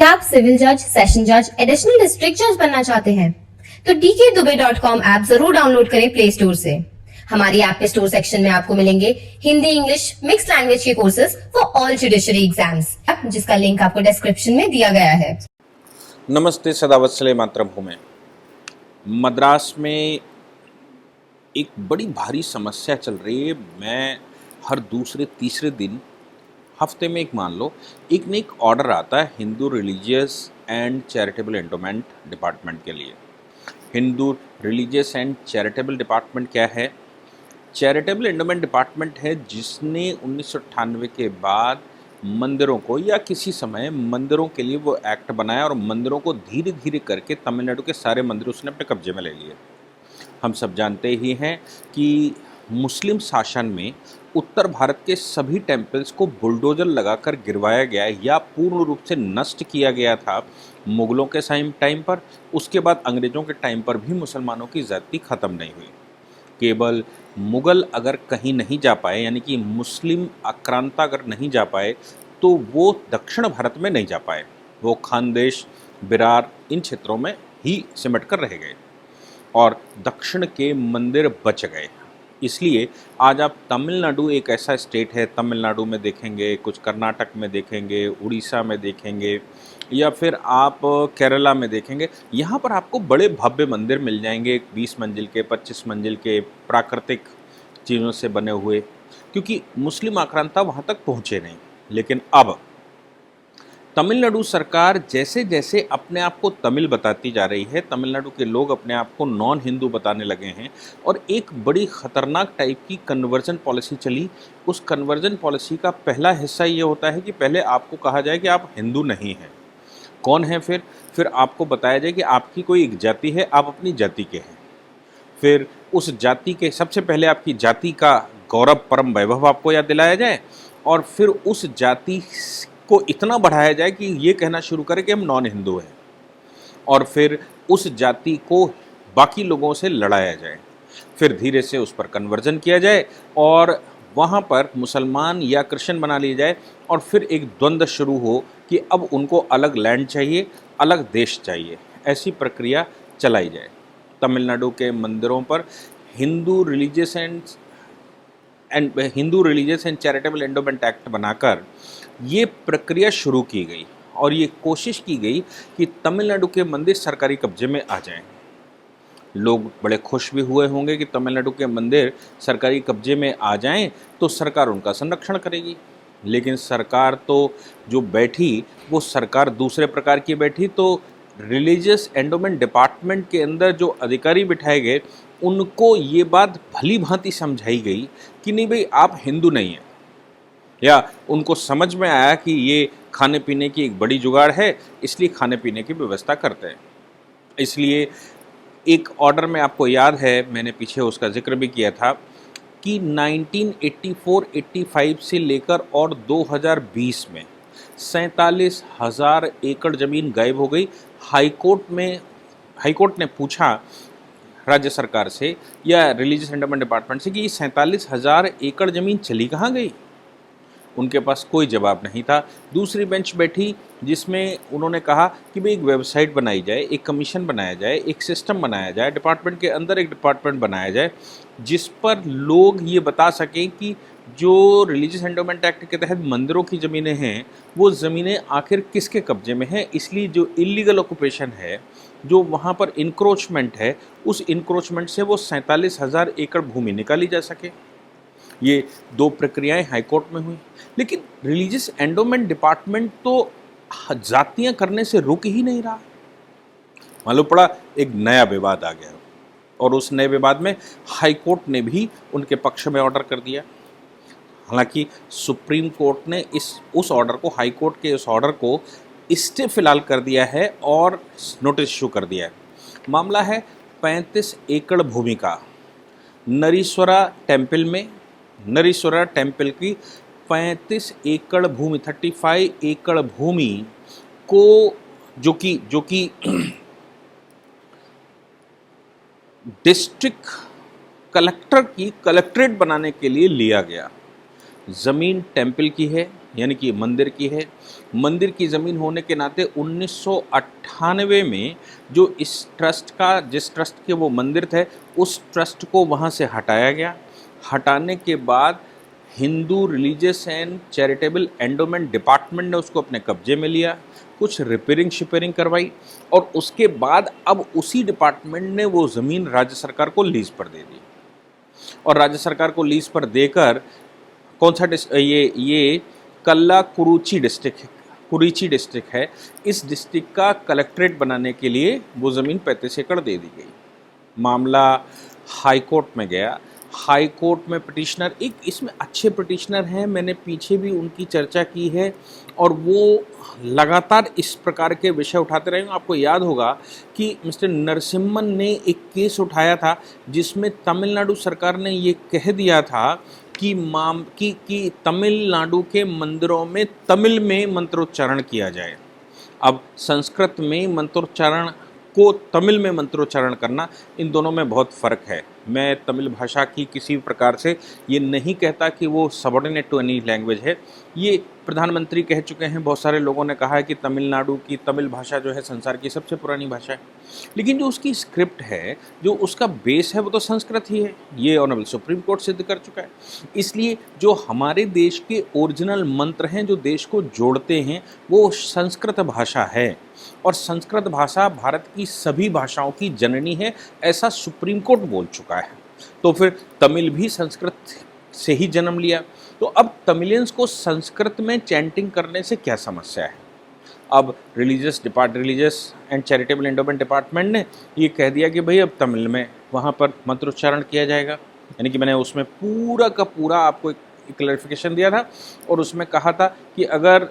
क्या आप सिविल जज, सेशन जज, एडिशनल डिस्ट्रिक्ट जज बनना चाहते हैं? तो dkdubey.com ऐप जरूर डाउनलोड करें प्ले स्टोर से। हमारी ऐप के स्टोर सेक्शन में आपको मिलेंगे हिंदी इंग्लिश मिक्स लैंग्वेज के courses for all judiciary exams, जिसका लिंक आपको डिस्क्रिप्शन में दिया गया है। नमस्ते, सदावत्सले मातृभूमि। मद्रास में एक बड़ी भारी समस्या चल रही है। मैं हर दूसरे तीसरे दिन हफ्ते में मान लो एक न एक ऑर्डर आता है Hindu religious and charitable endowment department के लिए। Hindu religious and charitable department क्या है? चैरिटेबल एंडोमेंट डिपार्टमेंट है जिसने 1998 के बाद मंदिरों को या किसी समय मंदिरों के लिए वो एक्ट बनाया और मंदिरों को धीरे धीरे करके तमिलनाडु के सारे मंदिर उसने अपने कब्जे में ले लिए। हम सब जानते ही हैं कि मुस्लिम शासन में उत्तर भारत के सभी टेम्पल्स को बुलडोजर लगाकर गिरवाया गया या पूर्ण रूप से नष्ट किया गया था मुग़लों के टाइम पर। उसके बाद अंग्रेज़ों के टाइम पर भी मुसलमानों की ज़्यादती ख़त्म नहीं हुई। केवल मुग़ल अगर कहीं नहीं जा पाए, यानी कि मुस्लिम आक्रांता अगर नहीं जा पाए, तो वो दक्षिण भारत में नहीं जा पाए। वो खानदेश, बिरार, इन क्षेत्रों में ही सिमट कर रह गए और दक्षिण के मंदिर बच गए। इसलिए आज आप तमिलनाडु एक ऐसा स्टेट है, तमिलनाडु में देखेंगे, कुछ कर्नाटक में देखेंगे, उड़ीसा में देखेंगे या फिर आप केरला में देखेंगे, यहाँ पर आपको बड़े भव्य मंदिर मिल जाएंगे, 20 मंजिल के, 25 मंजिल के, प्राकृतिक चीज़ों से बने हुए, क्योंकि मुस्लिम आक्रांता वहाँ तक पहुँचे नहीं। लेकिन अब तमिलनाडु सरकार जैसे जैसे अपने आप को तमिल बताती जा रही है, तमिलनाडु के लोग अपने आप को नॉन हिंदू बताने लगे हैं और एक बड़ी ख़तरनाक टाइप की कन्वर्जन पॉलिसी चली। उस कन्वर्जन पॉलिसी का पहला हिस्सा ये होता है कि पहले आपको कहा जाए कि आप हिंदू नहीं हैं। कौन है? फिर आपको बताया जाए कि आपकी कोई एक जाति है, आप अपनी जाति के हैं। फिर उस जाति के सबसे पहले आपकी जाति का गौरव, परम वैभव आपको याद दिलाया जाए और फिर उस जाति को इतना बढ़ाया जाए कि ये कहना शुरू करें कि हम नॉन हिंदू हैं और फिर उस जाति को बाकी लोगों से लड़ाया जाए। फिर धीरे से उस पर कन्वर्जन किया जाए और वहाँ पर मुसलमान या क्रिश्चियन बना लिया जाए और फिर एक द्वंद्व शुरू हो कि अब उनको अलग लैंड चाहिए, अलग देश चाहिए। ऐसी प्रक्रिया चलाई जाए। तमिलनाडु के मंदिरों पर Hindu religious and charitable endowment act बनाकर ये प्रक्रिया शुरू की गई और ये कोशिश की गई कि तमिलनाडु के मंदिर सरकारी कब्जे में आ जाएं। लोग बड़े खुश भी हुए होंगे कि तमिलनाडु के मंदिर सरकारी कब्जे में आ जाएं तो सरकार उनका संरक्षण करेगी। लेकिन सरकार तो जो बैठी वो सरकार दूसरे प्रकार की बैठी। तो रिलीजियस एंडोमेंट डिपार्टमेंट के अंदर जो अधिकारी बिठाए गए उनको ये बात भली भांति समझाई गई कि नहीं भाई, आप हिंदू नहीं हैं, या उनको समझ में आया कि ये खाने पीने की एक बड़ी जुगाड़ है, इसलिए खाने पीने की व्यवस्था करते हैं। इसलिए एक ऑर्डर में आपको याद है, मैंने पीछे उसका जिक्र भी किया था कि 1984-85 से लेकर और 2020 में 47,000 एकड़ ज़मीन गायब हो गई। हाईकोर्ट ने पूछा राज्य सरकार से या रिलीजियस एंडोमेंट डिपार्टमेंट से कि ये 47,000 एकड़ ज़मीन चली कहाँ गई? उनके पास कोई जवाब नहीं था। दूसरी बेंच बैठी जिसमें उन्होंने कहा कि भाई एक वेबसाइट बनाई जाए, एक कमीशन बनाया जाए, एक सिस्टम बनाया जाए, डिपार्टमेंट के अंदर एक डिपार्टमेंट बनाया जाए जिस पर लोग ये बता सकें कि जो रिलीजियस एंडोमेंट एक्ट के तहत मंदिरों की ज़मीनें हैं वो ज़मीनें आखिर किसके कब्जे में हैं। इसलिए जो इलीगल ऑक्यूपेशन है, जो वहाँ पर इंक्रोचमेंट है, उस इंक्रोचमेंट से वो 47,000 एकड़ भूमि निकाली जा सके। ये दो प्रक्रियाएं हाईकोर्ट में हुई। लेकिन रिलीजियस एंडोमेंट डिपार्टमेंट तो जातियां करने से रुक ही नहीं रहा। मालूम पड़ा एक नया विवाद आ गया और उस नए विवाद में हाईकोर्ट ने भी उनके पक्ष में ऑर्डर कर दिया। हालांकि सुप्रीम कोर्ट ने उस ऑर्डर को, हाईकोर्ट के उस ऑर्डर को स्टे फिलहाल कर दिया है और नोटिस इशू कर दिया है। मामला है 35 एकड़ भूमि का। नरीश्वरा टेम्पल की 35 एकड़ भूमि, 35 एकड़ भूमि को जो कि डिस्ट्रिक्ट कलेक्टर की कलेक्ट्रेट बनाने के लिए लिया गया। ज़मीन टेम्पल की है, यानी कि मंदिर की है। मंदिर की ज़मीन होने के नाते 1998 में जो इस ट्रस्ट का, जिस ट्रस्ट के वो मंदिर थे, उस ट्रस्ट को वहाँ से हटाया गया। हटाने के बाद Hindu religious and charitable endowment department ने उसको अपने कब्जे में लिया, कुछ रिपेयरिंग शिपेयरिंग करवाई और उसके बाद अब उसी डिपार्टमेंट ने वो ज़मीन राज्य सरकार को लीज़ पर दे दी। और राज्य सरकार को लीज़ पर देकर कौन सा ये कल्ला कुरीची डिस्ट्रिक्ट है, इस डिस्ट्रिक्ट का कलेक्ट्रेट बनाने के लिए वो ज़मीन 35 एकड़ दे दी गई। मामला हाई कोर्ट में गया। हाई कोर्ट में पिटिशनर, एक इसमें अच्छे पिटिशनर हैं, मैंने पीछे भी उनकी चर्चा की है और वो लगातार इस प्रकार के विषय उठाते रहे। आपको याद होगा कि मिस्टर नरसिम्हन ने एक केस उठाया था जिसमें तमिलनाडु सरकार ने ये कह दिया था कि तमिलनाडु के मंदिरों में तमिल में मंत्रोच्चारण किया जाए। अब संस्कृत में मंत्रोच्चारण को तमिल में मंत्रोच्चारण करना, इन दोनों में बहुत फ़र्क है। मैं तमिल भाषा की किसी भी प्रकार से ये नहीं कहता कि वो सबऑर्डिनेट टू एनी लैंग्वेज है। ये प्रधानमंत्री कह चुके हैं, बहुत सारे लोगों ने कहा है कि तमिलनाडु की तमिल भाषा जो है संसार की सबसे पुरानी भाषा है। लेकिन जो उसकी स्क्रिप्ट है, जो उसका बेस है, वो तो संस्कृत ही है। ये ऑनरेबल सुप्रीम कोर्ट सिद्ध कर चुका है। इसलिए जो हमारे देश के ओरिजिनल मंत्र हैं, जो देश को जोड़ते हैं, वो संस्कृत भाषा है और संस्कृत भाषा भारत की सभी भाषाओं की जननी है, ऐसा सुप्रीम कोर्ट बोल चुका है। तो फिर तमिल भी संस्कृत से ही जन्म लिया। तो अब तमिलियंस को संस्कृत में चैंटिंग करने से क्या समस्या है? अब religious and charitable endowment department ने ये कह दिया कि भाई अब तमिल में वहाँ पर मंत्रोच्चारण किया जाएगा। यानी कि मैंने उसमें पूरा का पूरा आपको एक क्लैरिफिकेशन दिया था और उसमें कहा था कि अगर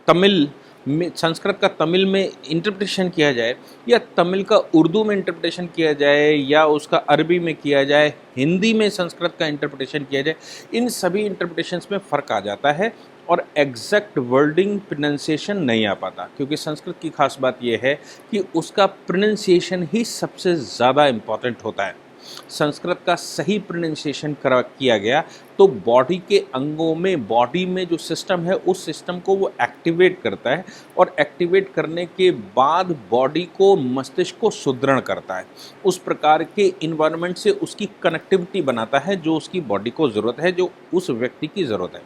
तमिल में, संस्कृत का तमिल में इंटरप्रिटेशन किया जाए या तमिल का उर्दू में इंटरप्रिटेशन किया जाए या उसका अरबी में किया जाए, हिंदी में संस्कृत का इंटरप्रिटेशन किया जाए, इन सभी इंटरप्रिटेशंस में फ़र्क आ जाता है और एग्जैक्ट वर्डिंग प्रोनाउंसिएशन नहीं आ पाता। क्योंकि संस्कृत की खास बात यह है कि उसका प्रोनाउंसिएशन ही सबसे ज़्यादा इम्पॉर्टेंट होता है। संस्कृत का सही प्रोनाउंसिएशन किया गया तो बॉडी के अंगों में, बॉडी में जो सिस्टम है, उस सिस्टम को वो एक्टिवेट करता है और एक्टिवेट करने के बाद बॉडी को, मस्तिष्क को सुदृढ़ करता है। उस प्रकार के इन्वायरमेंट से उसकी कनेक्टिविटी बनाता है जो उसकी बॉडी को ज़रूरत है, जो उस व्यक्ति की ज़रूरत है।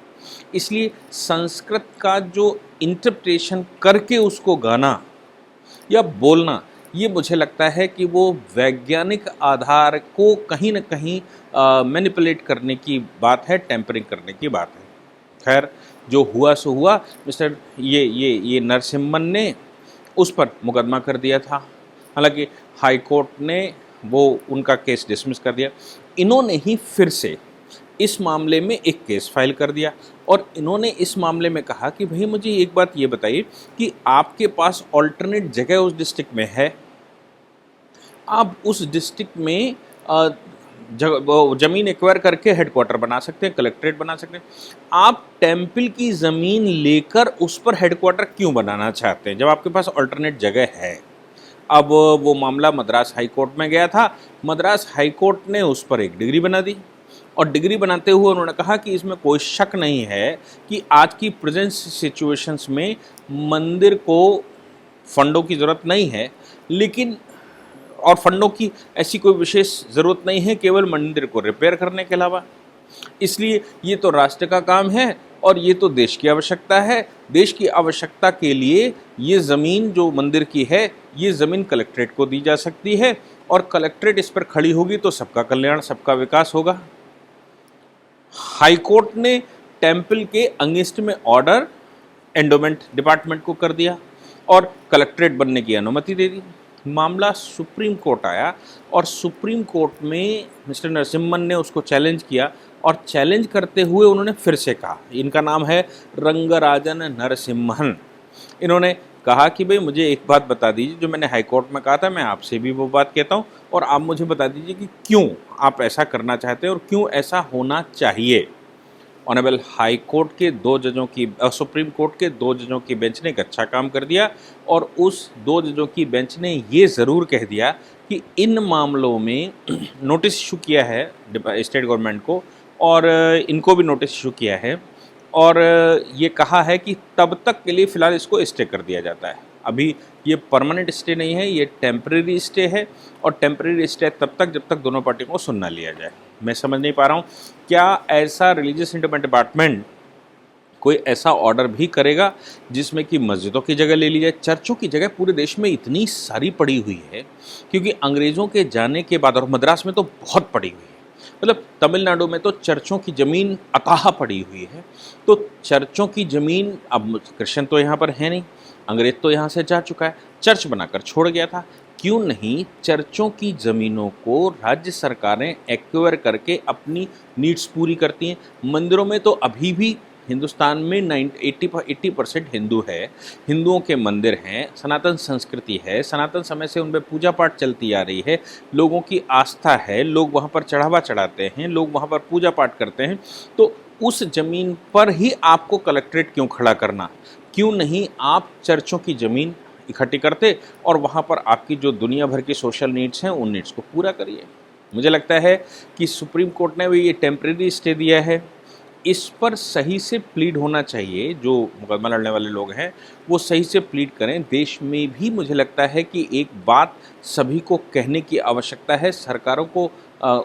इसलिए संस्कृत का जो इंटरप्रिटेशन करके उसको गाना या बोलना, ये मुझे लगता है कि वो वैज्ञानिक आधार को कहीं न कहीं मैनिपुलेट करने की बात है, टेम्परिंग करने की बात है। खैर, जो हुआ सो हुआ। मिस्टर ये नरसिम्हन ने उस पर मुकदमा कर दिया था। हालांकि हाई कोर्ट ने वो उनका केस डिसमिस कर दिया। इन्होंने ही फिर से इस मामले में एक केस फाइल कर दिया और इन्होंने इस मामले में कहा कि भाई मुझे एक बात ये बताइए कि आपके पास ऑल्टरनेट जगह उस डिस्ट्रिक्ट में है, आप उस डिस्ट्रिक्ट में ज़मीन एक्वायर करके हेडक्वार्टर बना सकते हैं, कलेक्ट्रेट बना सकते हैं। आप टेम्पल की ज़मीन लेकर उस पर हेडक्वार्टर क्यों बनाना चाहते हैं जब आपके पास ऑल्टरनेट जगह है? अब वो मामला मद्रास हाई कोर्ट में गया था। मद्रास हाई कोर्ट ने उस पर एक डिग्री बना दी और डिग्री बनाते हुए उन्होंने कहा कि इसमें कोई शक नहीं है कि आज की प्रेजेंट सिचुएशंस में मंदिर को फंडों की ज़रूरत नहीं है, लेकिन और फंडों की ऐसी कोई विशेष ज़रूरत नहीं है केवल मंदिर को रिपेयर करने के अलावा। इसलिए ये तो राष्ट्र का काम है और ये तो देश की आवश्यकता है। देश की आवश्यकता के लिए ये ज़मीन जो मंदिर की है, ये ज़मीन कलेक्ट्रेट को दी जा सकती है और कलेक्ट्रेट इस पर खड़ी होगी तो सबका कल्याण, सबका विकास होगा। हाई कोर्ट ने टेम्पल के अगेंस्ट में ऑर्डर एंडोमेंट डिपार्टमेंट को कर दिया और कलेक्ट्रेट बनने की अनुमति दे दी। मामला सुप्रीम कोर्ट आया और सुप्रीम कोर्ट में मिस्टर नरसिम्हन ने उसको चैलेंज किया और चैलेंज करते हुए उन्होंने फिर से कहा, इनका नाम है रंगराजन नरसिम्हन। इन्होंने कहा कि भाई मुझे एक बात बता दीजिए जो मैंने हाई कोर्ट में कहा था, मैं आपसे भी वो बात कहता हूँ और आप मुझे बता दीजिए कि क्यों आप ऐसा करना चाहते हैं और क्यों ऐसा होना चाहिए। ऑनरेबल हाई कोर्ट के 2 जजों की, सुप्रीम कोर्ट के 2 जजों की बेंच ने एक अच्छा काम कर दिया और उस 2 जजों की बेंच ने ये ज़रूर कह दिया कि इन मामलों में नोटिस इशू किया है स्टेट गवर्नमेंट को और इनको भी नोटिस इशू किया है और ये कहा है कि तब तक के लिए फ़िलहाल इसको स्टे कर दिया जाता है। अभी ये परमानेंट स्टे नहीं है, ये टेम्परेरी स्टे है और टेम्परेरी स्टे तब तक जब तक दोनों पार्टियों को सुन ना लिया जाए। मैं समझ नहीं पा रहा हूँ क्या ऐसा रिलीजियस इंटरमेंट डिपार्टमेंट कोई ऐसा ऑर्डर भी करेगा जिसमें कि मस्जिदों की जगह ले ली जाए। चर्चों की जगह पूरे देश में इतनी सारी पड़ी हुई है क्योंकि अंग्रेज़ों के जाने के बाद, और मद्रास में तो बहुत पड़ी हुई है, मतलब तमिलनाडु में तो चर्चों की ज़मीन अथाह पड़ी हुई है। तो चर्चों की ज़मीन, अब क्रिश्चियन तो यहाँ पर है नहीं, अंग्रेज़ तो यहाँ से जा चुका है, चर्च बनाकर छोड़ गया था। क्यों नहीं चर्चों की ज़मीनों को राज्य सरकारें एक्वायर करके अपनी नीड्स पूरी करती हैं। मंदिरों में तो अभी भी हिंदुस्तान में 80% हिंदू है, हिंदुओं के मंदिर हैं, सनातन संस्कृति है, सनातन समय से उनमें पूजा पाठ चलती आ रही है, लोगों की आस्था है, लोग वहाँ पर चढ़ावा चढ़ाते हैं, लोग वहाँ पर पूजा पाठ करते हैं। तो उस ज़मीन पर ही आपको कलेक्ट्रेट क्यों खड़ा करना? क्यों नहीं आप चर्चों की ज़मीन इकट्ठी करते और वहाँ पर आपकी जो दुनिया भर की सोशल नीड्स हैं उन नीड्स को पूरा करिए। मुझे लगता है कि सुप्रीम कोर्ट ने भी ये टेम्परेरी स्टे दिया है, इस पर सही से प्लीड होना चाहिए। जो मुकदमा लड़ने वाले लोग हैं वो सही से प्लीड करें। देश में भी मुझे लगता है कि एक बात सभी को कहने की आवश्यकता है, सरकारों को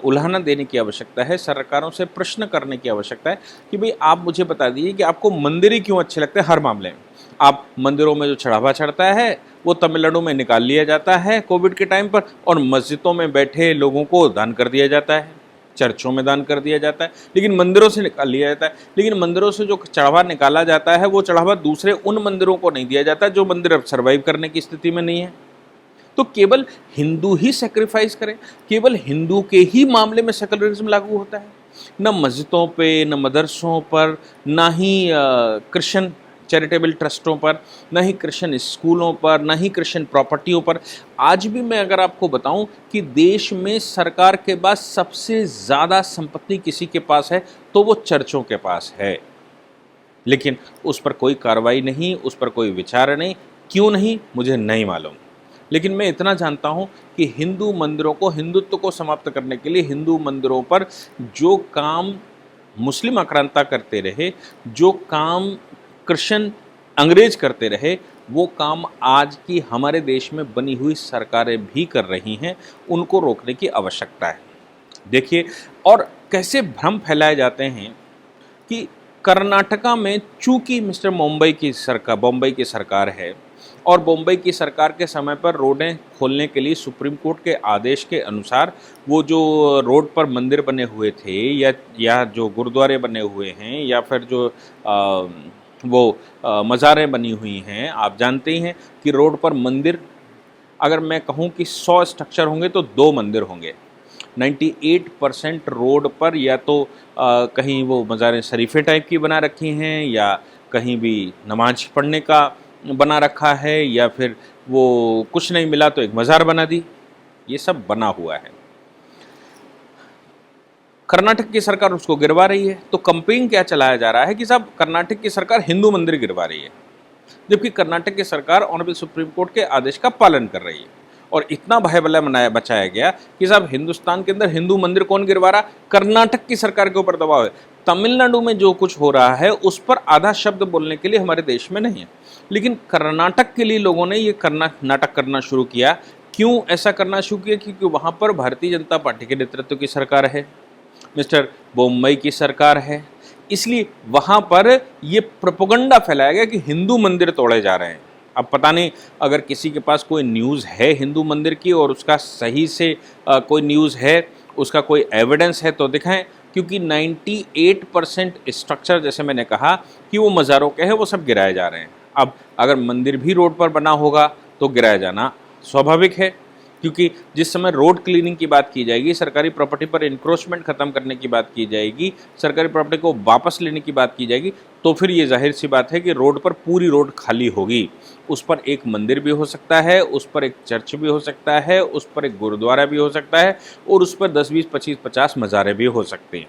उल्हाना देने की आवश्यकता है, सरकारों से प्रश्न करने की आवश्यकता है कि भाई आप मुझे बता दीजिए कि आपको मंदिर ही क्यों अच्छे लगते हैं। हर मामले में आप मंदिरों में जो चढ़ावा चढ़ता है वो तमिलनाडु में निकाल लिया जाता है कोविड के टाइम पर, और मस्जिदों में बैठे लोगों को दान कर दिया जाता है, चर्चों में दान कर दिया जाता है, लेकिन मंदिरों से निकाल लिया जाता है। लेकिन मंदिरों से जो चढ़ावा निकाला जाता है वो चढ़ावा दूसरे उन मंदिरों को नहीं दिया जाता जो मंदिर अब सर्वाइव करने की स्थिति में नहीं है। तो केवल हिंदू ही सेक्रीफाइस करें, केवल हिंदू के ही मामले में सेकुलरिज्म लागू होता है, न मस्जिदों पे, न मदरसों पर, ना ही क्रिश्चियन चैरिटेबल ट्रस्टों पर, न ही क्रिश्चियन स्कूलों पर, न ही क्रिश्चियन प्रॉपर्टियों पर। आज भी मैं अगर आपको बताऊं कि देश में सरकार के पास सबसे ज़्यादा संपत्ति किसी के पास है तो वो चर्चों के पास है, लेकिन उस पर कोई कार्रवाई नहीं, उस पर कोई विचार नहीं। क्यों नहीं मुझे नहीं मालूम, लेकिन मैं इतना जानता हूं कि हिंदू मंदिरों को, हिंदुत्व को समाप्त करने के लिए हिंदू मंदिरों पर जो काम मुस्लिम आक्रांता करते रहे, जो काम क्रिश्चियन अंग्रेज करते रहे, वो काम आज की हमारे देश में बनी हुई सरकारें भी कर रही हैं। उनको रोकने की आवश्यकता है। देखिए, और कैसे भ्रम फैलाए जाते हैं कि कर्नाटका में चूंकि मिस्टर बॉम्बे की सरकार है और बॉम्बे की सरकार के समय पर रोडें खोलने के लिए सुप्रीम कोर्ट के आदेश के अनुसार वो जो रोड पर मंदिर बने हुए थे या जो गुरुद्वारे बने हुए हैं या फिर जो मज़ारें बनी हुई हैं, आप जानते ही हैं कि रोड पर मंदिर, अगर मैं कहूँ कि 100 स्ट्रक्चर होंगे तो 2 मंदिर होंगे। 98% रोड पर या तो कहीं वो मज़ारें शरीफे टाइप की बना रखी हैं या कहीं भी नमाज पढ़ने का बना रखा है या फिर वो कुछ नहीं मिला तो एक मज़ार बना दी। ये सब बना हुआ है। कर्नाटक की सरकार उसको गिरवा रही है। तो कंपेन क्या चलाया जा रहा है कि साहब कर्नाटक की सरकार हिंदू मंदिर गिरवा रही है, जबकि कर्नाटक की सरकार ऑनरेबल सुप्रीम कोर्ट के आदेश का पालन कर रही है। और इतना भय बचाया गया कि साहब हिंदुस्तान के अंदर हिंदू मंदिर कौन गिरवा रहा? कर्नाटक की सरकार के ऊपर दबाव है। तमिलनाडु में जो कुछ हो रहा है उस पर आधा शब्द बोलने के लिए हमारे देश में नहीं है, लेकिन कर्नाटक के लिए लोगों ने ये नाटक करना शुरू किया। क्यों ऐसा करना शुरू किया? क्योंकि वहाँ पर भारतीय जनता पार्टी के नेतृत्व की सरकार है, मिस्टर बॉम्बे की सरकार है, इसलिए वहाँ पर ये प्रोपेगेंडा फैलाया गया कि हिंदू मंदिर तोड़े जा रहे हैं। अब पता नहीं अगर किसी के पास कोई न्यूज़ है हिंदू मंदिर की और उसका सही से कोई न्यूज़ है, उसका कोई एविडेंस है तो दिखाएं, क्योंकि 98% स्ट्रक्चर, जैसे मैंने कहा कि वो मज़ारों के हैं, वो सब गिराए जा रहे हैं। अब अगर मंदिर भी रोड पर बना होगा तो गिराया जाना स्वाभाविक है, क्योंकि जिस समय रोड क्लीनिंग की बात की जाएगी, सरकारी प्रॉपर्टी पर इंक्रोचमेंट खत्म करने की बात की जाएगी, सरकारी प्रॉपर्टी को वापस लेने की बात की जाएगी, तो फिर ये जाहिर सी बात है कि रोड पर पूरी रोड खाली होगी। उस पर एक मंदिर भी हो सकता है, उस पर एक चर्च भी हो सकता है, उस पर एक गुरुद्वारा भी हो सकता है और उस पर 10, 20, 25, 50 मज़ारें भी हो सकती हैं।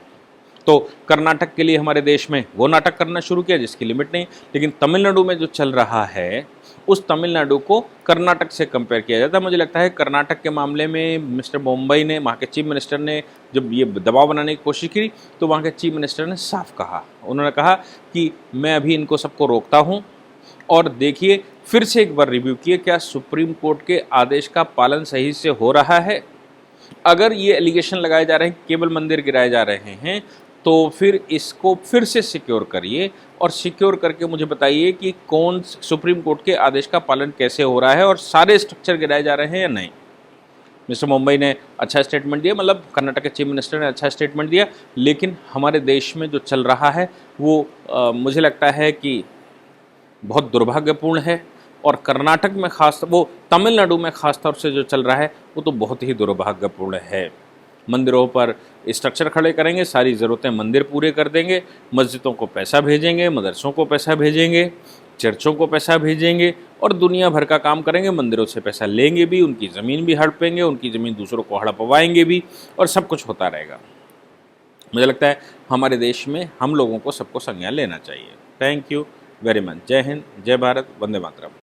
तो कर्नाटक के लिए हमारे देश में वो नाटक करना शुरू किया जिसकी लिमिट नहीं। लेकिन तमिलनाडु में जो चल रहा है उस तमिलनाडु को कर्नाटक से कंपेयर किया जाता है। मुझे लगता है कर्नाटक के मामले में मिस्टर मुंबई ने, वहाँ के चीफ मिनिस्टर ने जब ये दबाव बनाने की कोशिश की तो वहाँ के चीफ मिनिस्टर ने साफ कहा, उन्होंने कहा कि मैं अभी इनको सबको रोकता हूँ और देखिए फिर से एक बार रिव्यू किए क्या सुप्रीम कोर्ट के आदेश का पालन सही से हो रहा है। अगर ये एलिगेशन लगाए जा रहे हैं, केवल मंदिर गिराए जा रहे हैं, तो फिर इसको फिर से सिक्योर करिए और सिक्योर करके मुझे बताइए कि कौन सुप्रीम कोर्ट के आदेश का पालन कैसे हो रहा है और सारे स्ट्रक्चर गिराए जा रहे हैं या नहीं। मिस्टर मुंबई ने अच्छा स्टेटमेंट दिया, मतलब कर्नाटक के चीफ मिनिस्टर ने अच्छा स्टेटमेंट दिया, लेकिन हमारे देश में जो चल रहा है वो मुझे लगता है कि बहुत दुर्भाग्यपूर्ण है। और कर्नाटक में खास, वो तमिलनाडु में खास तौर से जो चल रहा है वो तो बहुत ही दुर्भाग्यपूर्ण है। मंदिरों पर स्ट्रक्चर खड़े करेंगे, सारी ज़रूरतें मंदिर पूरे कर देंगे, मस्जिदों को पैसा भेजेंगे, मदरसों को पैसा भेजेंगे, चर्चों को पैसा भेजेंगे और दुनिया भर का काम करेंगे, मंदिरों से पैसा लेंगे भी, उनकी ज़मीन भी हड़पेंगे, उनकी ज़मीन दूसरों को हड़पवाएंगे भी और सब कुछ होता रहेगा। मुझे लगता है हमारे देश में हम लोगों को सबको संज्ञान लेना चाहिए। Thank you very much. जय हिंद, जय भारत, वंदे मातरम।